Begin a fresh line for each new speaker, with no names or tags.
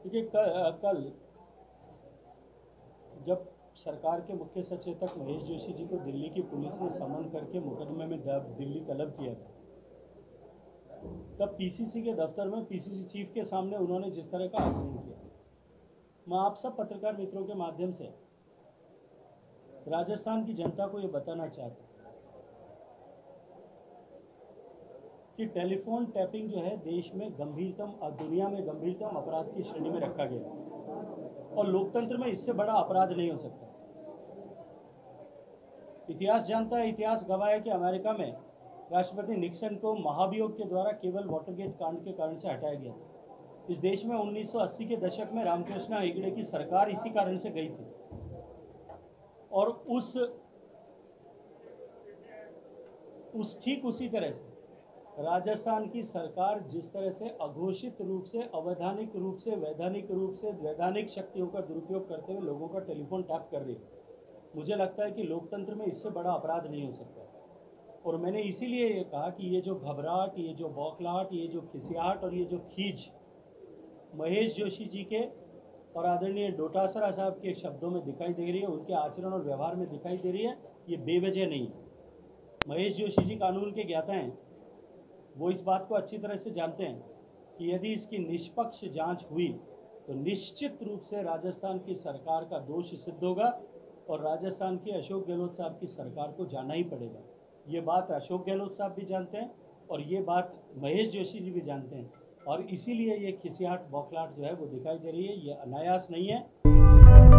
देखिए कल जब सरकार के मुख्य सचेतक महेश जोशी जी को दिल्ली की पुलिस ने समन करके मुकदमे में दिल्ली तलब किया था, तब पीसीसी के दफ्तर में पीसीसी चीफ के सामने उन्होंने जिस तरह का आचरण किया, मैं आप सब पत्रकार मित्रों के माध्यम से राजस्थान की जनता को ये बताना चाहता हूँ कि टेलीफोन टैपिंग जो है देश में गंभीरतम दुनिया में गंभीरतम अपराध की श्रेणी में रखा गया और लोकतंत्र में इससे बड़ा अपराध नहीं हो सकता। इतिहास जानता है, इतिहास गवाह है कि अमेरिका में राष्ट्रपति निक्सन को महाभियोग के द्वारा केवल वाटरगेट कांड के कारण से हटाया गया था। इस देश में 1980 के दशक में रामकृष्ण हेगड़े की सरकार इसी कारण से गई थी और ठीक उसी तरह से राजस्थान की सरकार जिस तरह से अघोषित रूप से, अवैधानिक रूप से, वैधानिक शक्तियों का दुरुपयोग करते हुए लोगों का टेलीफोन टैप कर रही है, मुझे लगता है कि लोकतंत्र में इससे बड़ा अपराध नहीं हो सकता। और मैंने इसीलिए ये कहा कि ये जो घबराहट, ये जो बौखलाहट, ये जो खिसियाहट और ये जो खींच महेश जोशी जी के और आदरणीय डोटासरा साहब के शब्दों में दिखाई दे रही है, उनके आचरण और व्यवहार में दिखाई दे रही है, ये बेवजह नहीं है। महेश जोशी जी कानून के ज्ञाता हैं, वो इस बात को अच्छी तरह से जानते हैं कि यदि इसकी निष्पक्ष जांच हुई तो निश्चित रूप से राजस्थान की सरकार का दोष सिद्ध होगा और राजस्थान की अशोक गहलोत साहब की सरकार को जाना ही पड़ेगा। ये बात अशोक गहलोत साहब भी जानते हैं और ये बात महेश जोशी जी भी जानते हैं और इसीलिए ये खिसियाहट बौखलाहट जो है वो दिखाई दे रही है, ये अनायास नहीं है।